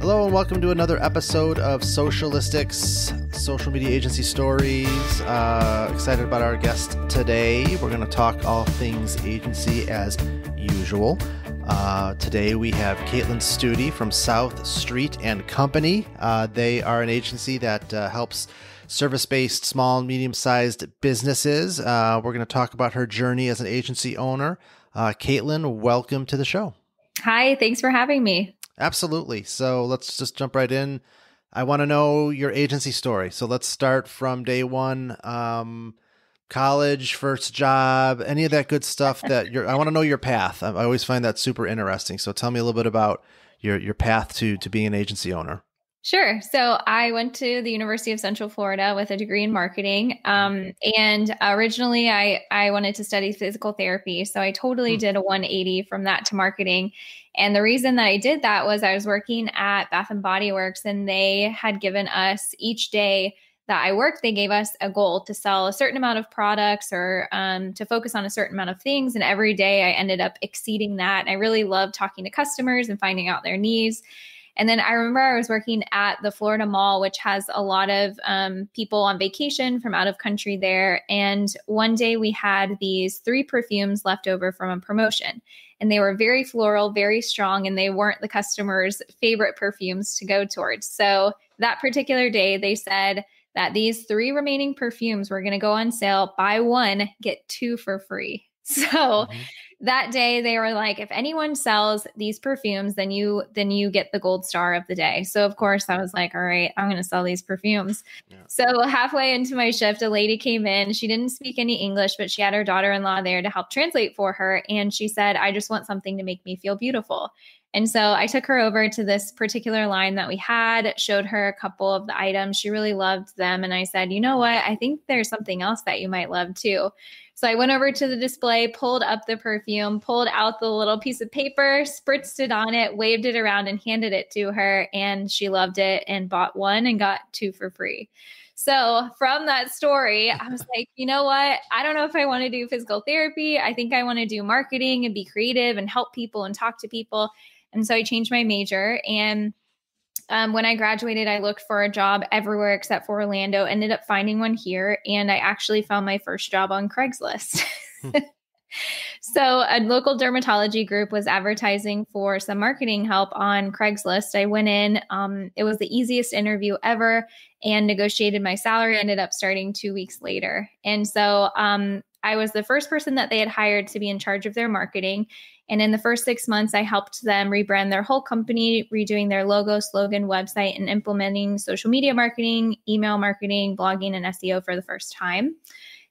Hello and welcome to another episode of Socialistics, Social Media Agency Stories. Excited about our guest today. We're going to talk all things agency as usual. Today we have Kaitlyn Studi from South Street and Company. They are an agency that helps service-based small and medium-sized businesses. We're going to talk about her journey as an agency owner. Kaitlyn, welcome to the show. Hi, thanks for having me. Absolutely. So let's just jump right in. I want to know your agency story. So let's start from day one, college, first job, any of that good stuff I want to know your path. I always find that super interesting. So tell me a little bit about your path to being an agency owner. Sure. So I went to the University of Central Florida with a degree in marketing. And originally I wanted to study physical therapy. So I totally did a 180 from that to marketing. And the reason that I did that was I was working at Bath and Body Works, and they had given us each day that I worked, they gave us a goal to sell a certain amount of products or to focus on a certain amount of things. And every day I ended up exceeding that. And I really loved talking to customers and finding out their needs. And then I remember I was working at the Florida Mall, which has a lot of people on vacation from out of country there. And one day we had these 3 perfumes left over from a promotion. And they were very floral, very strong, and they weren't the customer's favorite perfumes to go towards. So that particular day, they said that these 3 remaining perfumes were going to go on sale. Buy 1, get 2 for free. So that day they were like, if anyone sells these perfumes, then you get the gold star of the day. So of course I was like, all right, I'm going to sell these perfumes. Yeah. So halfway into my shift, a lady came in. She didn't speak any English, but she had her daughter-in-law there to help translate for her. And she said, I just want something to make me feel beautiful. And so I took her over to this particular line that we had, showed her a couple of the items. She really loved them. And I said, you know what? I think there's something else that you might love too. So I went over to the display, pulled up the perfume, pulled out the little piece of paper, spritzed it on it, waved it around and handed it to her. And she loved it and bought 1 and got 2 for free. So from that story, I was like, you know what? I don't know if I want to do physical therapy. I think I want to do marketing and be creative and help people and talk to people. And so I changed my major. And when I graduated, I looked for a job everywhere except for Orlando, ended up finding one here. And I actually found my first job on Craigslist. So a local dermatology group was advertising for some marketing help on Craigslist. I went in, it was the easiest interview ever, and negotiated my salary, ended up starting 2 weeks later. And so I was the first person that they had hired to be in charge of their marketing. And in the first 6 months, I helped them rebrand their whole company, redoing their logo, slogan, website, and implementing social media marketing, email marketing, blogging, and SEO for the first time.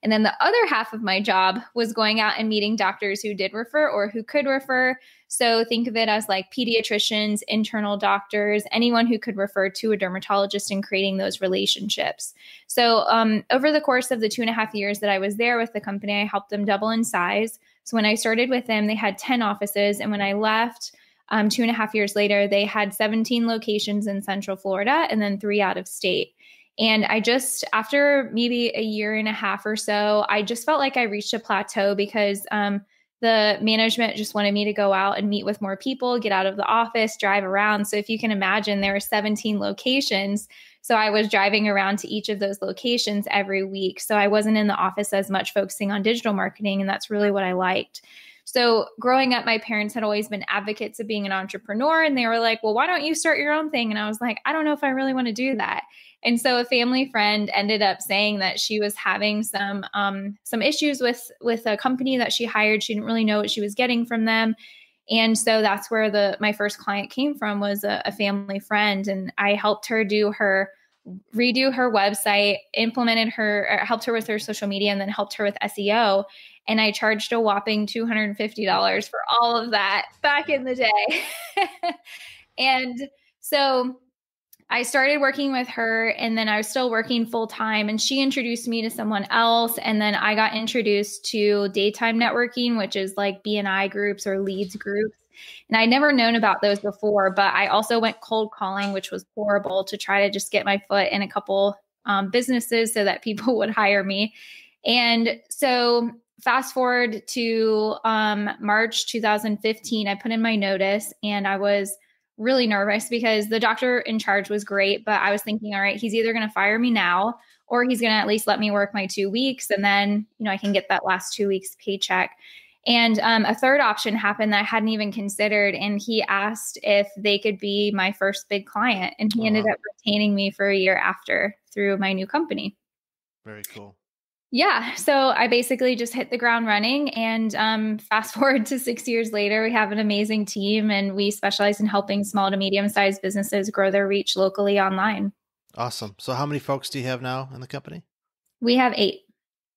And then the other half of my job was going out and meeting doctors who did refer or who could refer. So think of it as like pediatricians, internal doctors, anyone who could refer to a dermatologist, and creating those relationships. So over the course of the 2.5 years that I was there with the company, I helped them double in size. So when I started with them, they had 10 offices. And when I left 2.5 years later, they had 17 locations in Central Florida and then 3 out of state. And I just, after maybe a 1.5 years or so, I just felt like I reached a plateau because the management just wanted me to go out and meet with more people, get out of the office, drive around. So if you can imagine, there were 17 locations. So I was driving around to each of those locations every week. So I wasn't in the office as much focusing on digital marketing. And that's really what I liked. So growing up, my parents had always been advocates of being an entrepreneur. And they were like, well, why don't you start your own thing? And I was like, I don't know if I really want to do that. And so a family friend ended up saying that she was having some issues with a company that she hired. She didn't really know what she was getting from them. And so that's where my first client came from, was a family friend. And I helped her redo her website, helped her with her social media, and then helped her with SEO. And I charged a whopping $250 for all of that back in the day. And so I started working with her, and then I was still working full time, and she introduced me to someone else. And then I got introduced to daytime networking, which is like BNI groups or leads groups. And I'd never known about those before, but I also went cold calling, which was horrible, to try to just get my foot in a couple businesses so that people would hire me. And so fast forward to March 2015, I put in my notice, and I was really nervous because the doctor in charge was great, but I was thinking, all right, he's either going to fire me now or he's going to at least let me work my 2 weeks and then, I can get that last 2 weeks paycheck. And a third option happened that I hadn't even considered. And he asked if they could be my first big client. And he ended up retaining me for a year after through my new company. Very cool. Yeah. So I basically just hit the ground running. And fast forward to 6 years later, we have an amazing team and we specialize in helping small to medium-sized businesses grow their reach locally online. Awesome. So how many folks do you have now in the company? We have 8.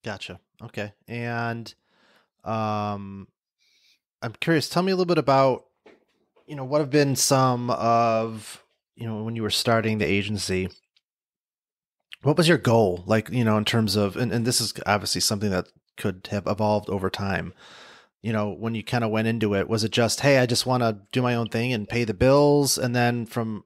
Gotcha. Okay. And I'm curious, tell me a little bit about, what have been some of, when you were starting the agency, what was your goal? Like, in terms of, and this is obviously something that could have evolved over time. When you kind of went into it, was it just, hey, I just want to do my own thing and pay the bills? And then from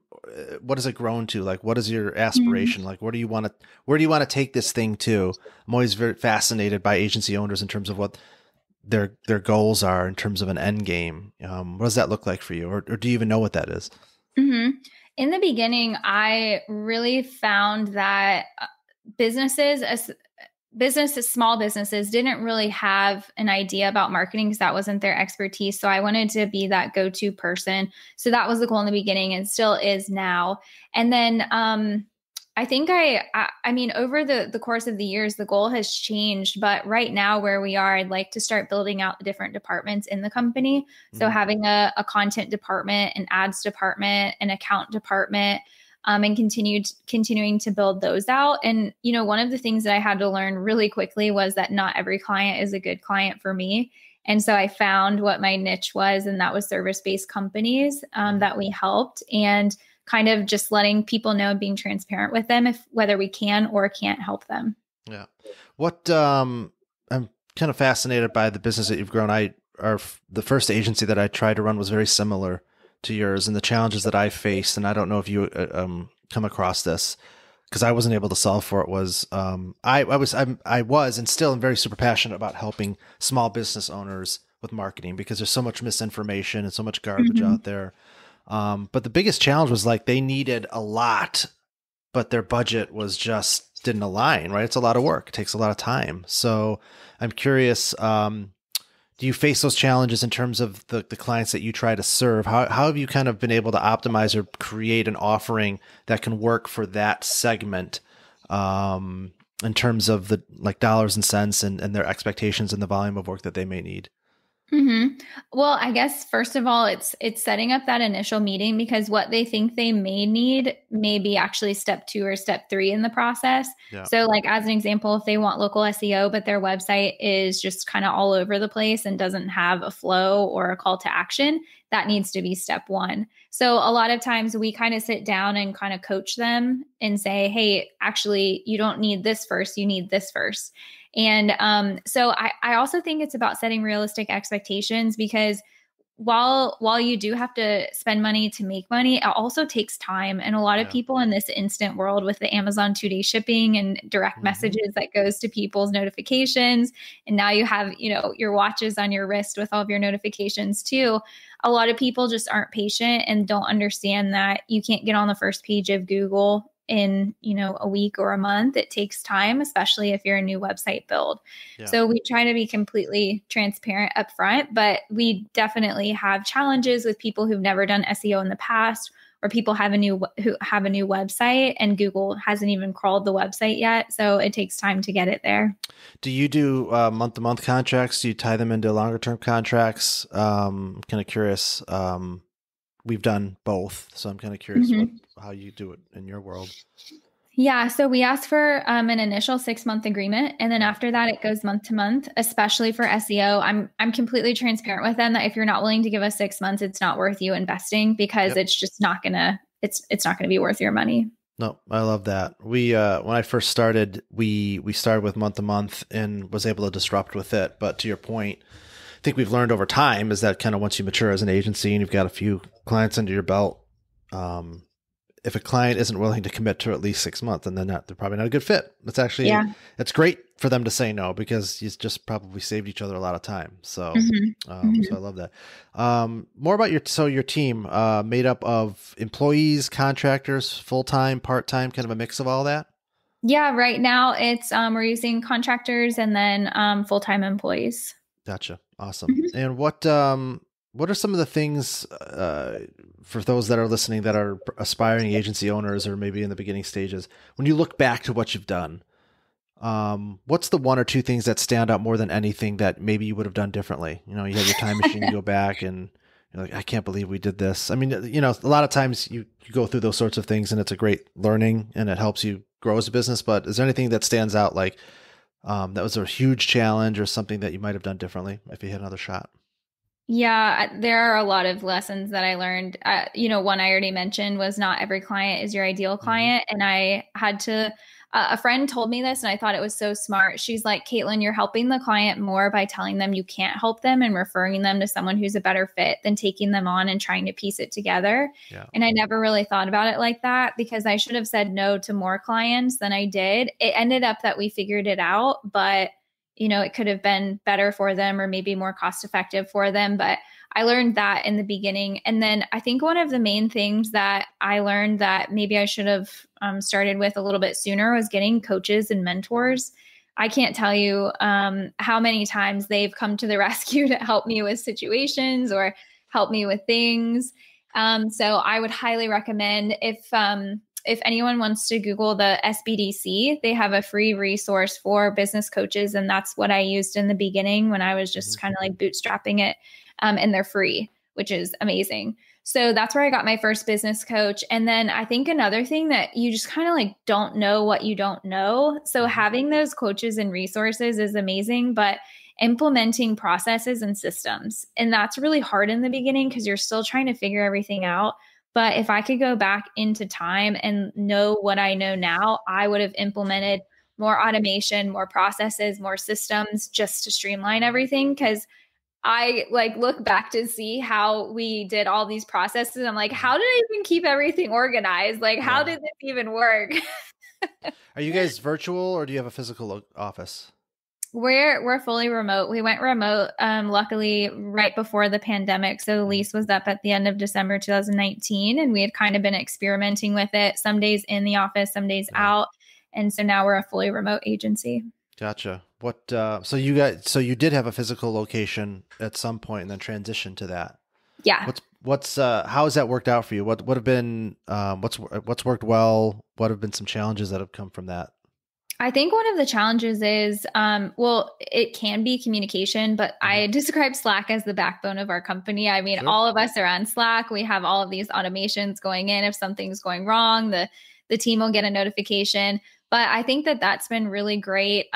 what has it grown to? Like, what is your aspiration? Like, where do you want to take this thing to? I'm always very fascinated by agency owners in terms of what their goals are in terms of an end game. What does that look like for you? Or do you even know what that is? Mm-hmm. In the beginning, I really found that small businesses didn't really have an idea about marketing because that wasn't their expertise. So I wanted to be that go-to person. So that was the goal in the beginning and still is now. And then I think I mean, over the course of the years, the goal has changed, but right now where we are, I'd like to start building out the different departments in the company. So having a content department, an ads department, an account department, and continuing to build those out. And, one of the things that I had to learn really quickly was that not every client is a good client for me. And so I found what my niche was, and that was service-based companies that we helped, and kind of just letting people know and being transparent with them whether we can or can't help them. Yeah. What, I'm kind of fascinated by the business that you've grown. The first agency that I tried to run was very similar to yours and the challenges that I faced. And I don't know if you, come across this because I wasn't able to solve for it was, I was, and still am very super passionate about helping small business owners with marketing because there's so much misinformation and so much garbage out there. But the biggest challenge was like they needed a lot, but their budget was just didn't align, right? It's a lot of work. It takes a lot of time. So I'm curious, do you face those challenges in terms of the clients that you try to serve? How have you kind of been able to optimize or create an offering that can work for that segment, in terms of the like dollars and cents and their expectations and the volume of work that they may need? Mm-hmm. Well, I guess first of all, it's setting up that initial meeting because what they think they may need may be actually step 2 or step 3 in the process. Yeah. So like as an example, if they want local SEO, but their website is just kind of all over the place and doesn't have a flow or a call to action, that needs to be step 1. So a lot of times we kind of sit down and kind of coach them and say, hey, actually, you don't need this first, you need this first. And so I also think it's about setting realistic expectations because while you do have to spend money to make money, it also takes time. And a lot of people in this instant world with the Amazon 2-day shipping and direct messages that goes to people's notifications. And now you have, your watches on your wrist with all of your notifications too. A lot of people just aren't patient and don't understand that you can't get on the first page of Google in, a week or a month. It takes time, especially if you're a new website build. Yeah. So we try to be completely transparent up front, but we definitely have challenges with people who've never done SEO in the past, or people who have a new website and Google hasn't even crawled the website yet. So it takes time to get it there. Do you do month-to-month contracts? Do you tie them into longer-term contracts? Kind of curious. We've done both, so I'm kind of curious how you do it in your world. Yeah, so we ask for an initial 6-month agreement, and then after that, it goes month to month. Especially for SEO, I'm completely transparent with them that if you're not willing to give us 6 months, it's not worth you investing because it's just not gonna it's not gonna be worth your money. No, I love that. We when I first started, we started with month to month and was able to disrupt with it. But to your point, I think we've learned over time is that kind of once you mature as an agency and you've got a few clients under your belt, if a client isn't willing to commit to at least 6 months, then they're probably not a good fit. Yeah. It's great for them to say no, because you just probably saved each other a lot of time. So, so I love that. More about your team, made up of employees, contractors, full-time, part-time, kind of a mix of all that. Yeah, right now it's we're using contractors and then full-time employees. Gotcha. Awesome. And what are some of the things, for those that are listening that are aspiring agency owners or maybe in the beginning stages, when you look back to what you've done, what's the one or two things that stand out more than anything that maybe you would have done differently? You have your time machine, you go back and you're like, I can't believe we did this. I mean, a lot of times you go through those sorts of things and it's a great learning and it helps you grow as a business. But is there anything that stands out, like, that was a huge challenge or something that you might have done differently if you had another shot? Yeah, there are a lot of lessons that I learned. One I already mentioned was not every client is your ideal client. And I had to, a friend told me this and I thought it was so smart. She's like, Kaitlyn, you're helping the client more by telling them you can't help them and referring them to someone who's a better fit than taking them on and trying to piece it together. Yeah. And I never really thought about it like that, because I should have said no to more clients than I did. It ended up that we figured it out, but it could have been better for them or maybe more cost effective for them. But I learned that in the beginning. And then I think one of the main things that I learned that maybe I should have started with a little bit sooner was getting coaches and mentors. I can't tell you how many times they've come to the rescue to help me with situations or help me with things. So I would highly recommend, if anyone wants to Google the SBDC, they have a free resource for business coaches. And that's what I used in the beginning when I was just kind of like bootstrapping it. And they're free, which is amazing. So that's where I got my first business coach. And then I think another thing that you just kind of like don't know what you don't know. So having those coaches and resources is amazing, but implementing processes and systems. And that's really hard in the beginning because you're still trying to figure everything out. But if I could go back into time and know what I know now, I would have implemented more automation, more processes, more systems just to streamline everything. Because I like look back to see how we did all these processes. I'm like, how did I even keep everything organized? Like, how did this even work? Are you guys virtual or do you have a physical office? We're fully remote. We went remote, luckily right before the pandemic. So the lease was up at the end of December 2019, and we had kind of been experimenting with it. Some days in the office, some days out, and so now we're a fully remote agency. Gotcha. So you did have a physical location at some point and then transitioned to that. Yeah. How has that worked out for you? What have been, what's worked well? What have been some challenges that have come from that? I think one of the challenges is, it can be communication, but I describe Slack as the backbone of our company. I mean, all of us are on Slack. We have all of these automations going in. If something's going wrong, the team will get a notification. But I think that that's been really great.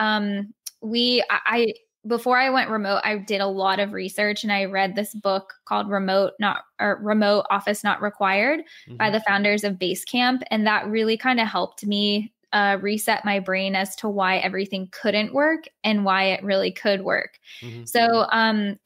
Before I went remote, I did a lot of research and I read this book called Remote Office Not Required by the founders of Basecamp. And that really kind of helped me reset my brain as to why everything couldn't work and why it really could work. So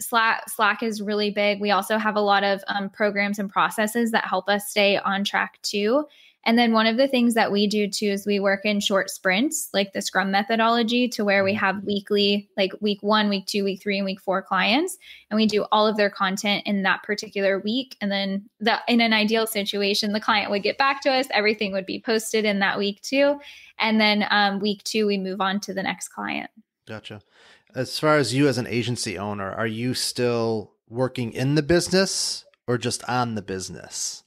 Slack is really big. We also have a lot of programs and processes that help us stay on track too. And then one of the things that we do too is we work in short sprints, like the Scrum methodology, to where we have weekly, like week 1, week 2, week 3, and week 4 clients. And we do all of their content in that particular week. And then in an ideal situation, the client would get back to us. Everything would be posted in that week too. And then week 2, we move on to the next client. Gotcha. As far as you as an agency owner, are you still working in the business or just on the business?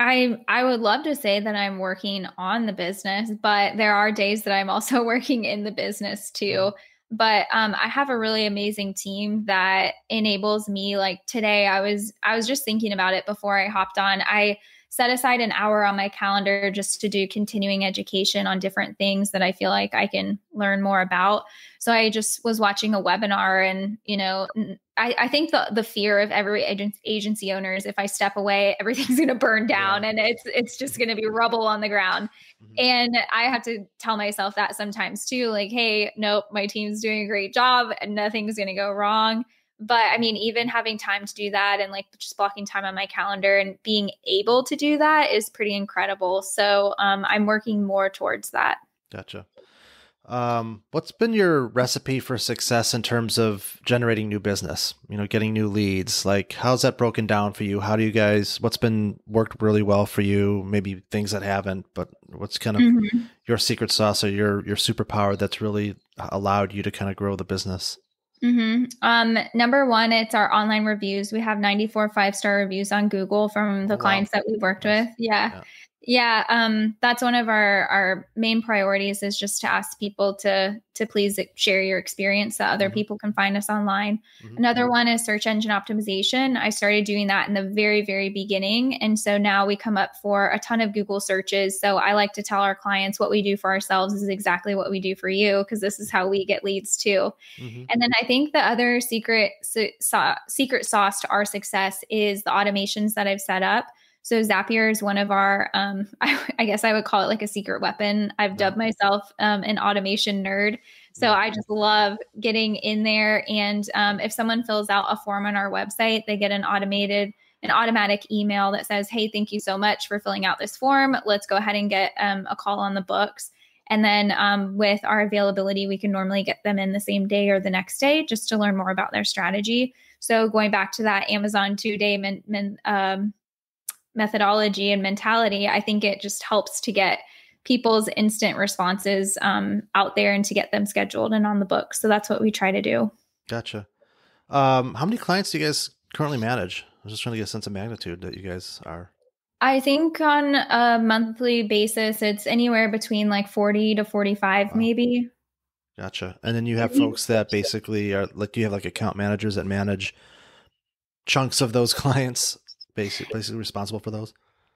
I would love to say that I'm working on the business, but there are days that I'm also working in the business too. But I have a really amazing team that enables me. Like today, I was just thinking about it before I hopped on. I set aside an hour on my calendar just to do continuing education on different things that I feel like I can learn more about. So I just was watching a webinar and, I think the fear of every agency owner is if I step away, everything's going to burn down and it's just going to be rubble on the ground. And I have to tell myself that sometimes too, like, hey, nope, my team's doing a great job and nothing's going to go wrong. but I mean, even having time to do that and like just blocking time on my calendar and being able to do that is pretty incredible. So I'm working more towards that. Gotcha. What's been your recipe for success in terms of generating new business? Getting new leads. Like, how's that broken down for you? How do you guys? What's been worked really well for you? Maybe things that haven't, but what's kind of your secret sauce or your superpower that's really allowed you to kind of grow the business? Number one, it's our online reviews. We have 94 5-star reviews on Google from the clients that we've worked with. Yeah. That's one of our main priorities, is just to ask people to please share your experience so other people can find us online. Another one is search engine optimization. I started doing that in the very, very beginning. And so now we come up for a ton of Google searches. So I like to tell our clients what we do for ourselves is exactly what we do for you, because this is how we get leads too. And then I think the other secret sauce to our success is the automations that I've set up. So Zapier is one of our, I guess I would call it like a secret weapon. I've dubbed myself an automation nerd. So I just love getting in there. And if someone fills out a form on our website, they get an automatic email that says, hey, thank you so much for filling out this form. Let's go ahead and get a call on the books. And then with our availability, we can normally get them in the same day or the next day just to learn more about their strategy. So going back to that Amazon 2-day methodology and mentality, I think it just helps to get people's instant responses out there and to get them scheduled and on the book. So that's what we try to do. Gotcha. How many clients do you guys currently manage? I was just trying to get a sense of magnitude that you guys are. I think on a monthly basis, it's anywhere between like 40 to 45, maybe. Gotcha. And then you have folks that basically are like, do you have like account managers that manage chunks of those clients? Basically responsible for those?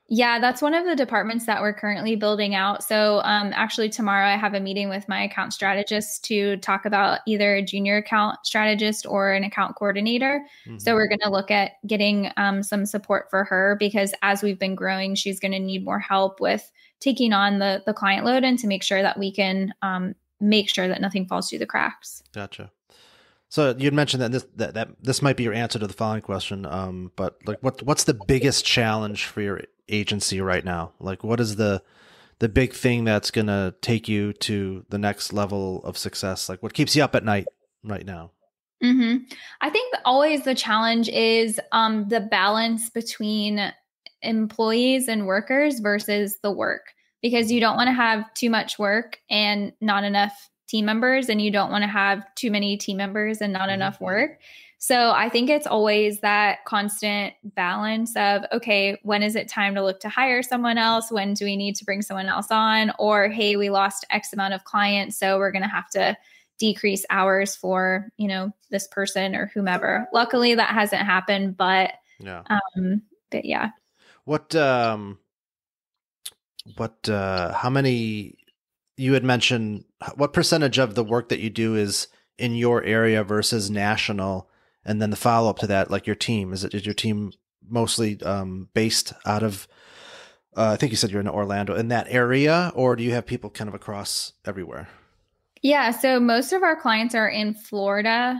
Yeah, that's one of the departments that we're currently building out. So actually tomorrow I have a meeting with my account strategist to talk about either a junior account strategist or an account coordinator. So we're going to look at getting some support for her, because as we've been growing, she's going to need more help with taking on the client load and to make sure that we can make sure that nothing falls through the cracks. Gotcha. So you'd mentioned that this might be your answer to the following question, but like, what's the biggest challenge for your agency right now? Like, what is the big thing that's going to take you to the next level of success? Like, what keeps you up at night right now? I think always the challenge is the balance between employees and workers versus the work, because you don't want to have too much work and not enough team members, and you don't want to have too many team members and not enough work. So I think it's always that constant balance of, okay, when is it time to look to hire someone else? When do we need to bring someone else on? Or, hey, we lost X amount of clients, so we're going to have to decrease hours for, this person or whomever. Luckily that hasn't happened, but yeah. How many, you had mentioned, what percentage of the work that you do is in your area versus national? And then the follow up to that, like your team, is your team mostly based out of, I think you said you're in Orlando, in that area, or do you have people kind of across everywhere? Yeah. So most of our clients are in Florida.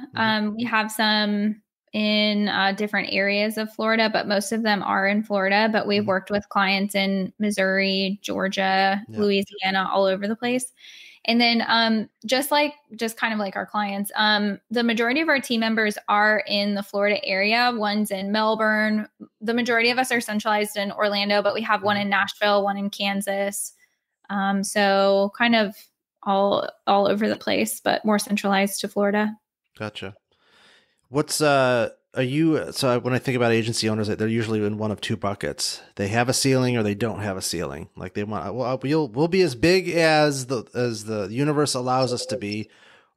We have some in different areas of Florida, but most of them are in Florida. But we've worked with clients in Missouri, Georgia, Louisiana, all over the place. And then just kind of like our clients, the majority of our team members are in the Florida area. One's in Melbourne. The majority of us are centralized in Orlando, but we have one in Nashville, one in Kansas. So kind of all over the place, but more centralized to Florida. Gotcha. What's so when I think about agency owners, they're usually in one of two buckets. They have a ceiling or they don't have a ceiling. Like they want, well, we'll be as big as the universe allows us to be,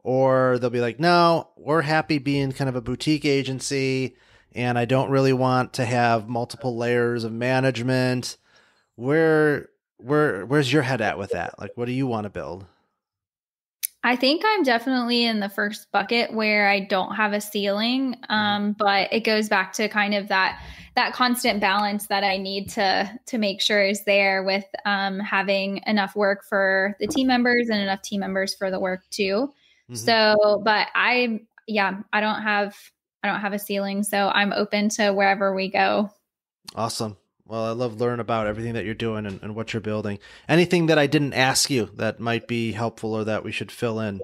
or they'll be like, no, we're happy being kind of a boutique agency, and I don't really want to have multiple layers of management. Where's your head at with that? Like, what do you want to build? I think I'm definitely in the first bucket where I don't have a ceiling. But it goes back to kind of that constant balance that I need to make sure is there with having enough work for the team members and enough team members for the work too. So, but I don't have I don't have a ceiling. So I'm open to wherever we go. Awesome. Well, I love learning about everything that you're doing and what you're building. Anything that I didn't ask you that might be helpful or that we should fill in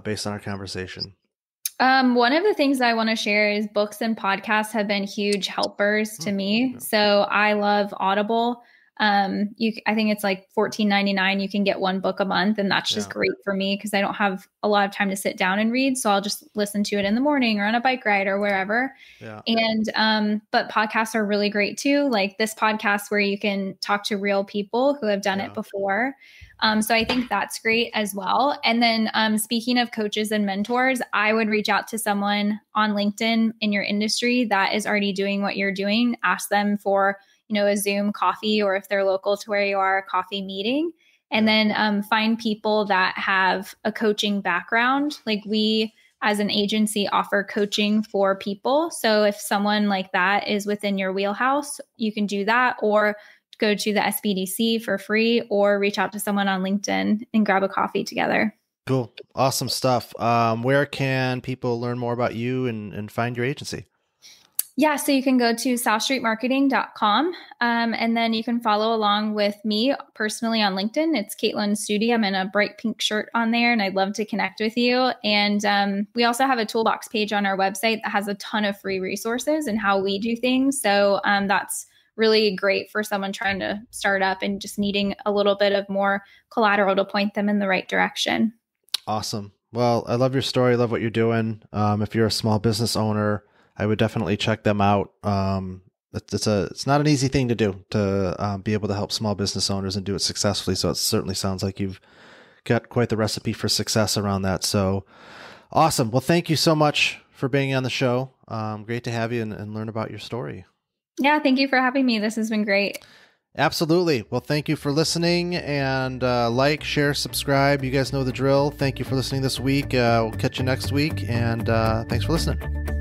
based on our conversation? One of the things I want to share is books and podcasts have been huge helpers to me. Yeah. So I love Audible. I think it's like $14.99. You can get one book a month, and that's just great for me because I don't have a lot of time to sit down and read. So I'll just listen to it in the morning or on a bike ride or wherever. Yeah. And but podcasts are really great too, like this podcast where you can talk to real people who have done it before. So I think that's great as well. And then speaking of coaches and mentors, I would reach out to someone on LinkedIn in your industry that is already doing what you're doing. Ask them for, a Zoom coffee, or if they're local to where you are, a coffee meeting. And then find people that have a coaching background. Like we, as an agency, offer coaching for people. So if someone like that is within your wheelhouse, you can do that, or go to the SBDC for free, or reach out to someone on LinkedIn and grab a coffee together. Cool. Awesome stuff. Where can people learn more about you and find your agency? Yeah, so you can go to southstreetmarketing.com, and then you can follow along with me personally on LinkedIn. It's Kaitlyn Studi. I'm in a bright pink shirt on there, and I'd love to connect with you. And we also have a toolbox page on our website that has a ton of free resources and how we do things. So that's really great for someone trying to start up and just needing a little bit of more collateral to point them in the right direction. Awesome. Well, I love your story. I love what you're doing. If you're a small business owner, I would definitely check them out. It's not an easy thing to do, to be able to help small business owners and do it successfully. So it certainly sounds like you've got quite the recipe for success around that. So awesome. Well, thank you so much for being on the show. Great to have you and learn about your story. Yeah, thank you for having me. This has been great. Absolutely. Well, thank you for listening, and like, share, subscribe. You guys know the drill. Thank you for listening this week. We'll catch you next week, and thanks for listening.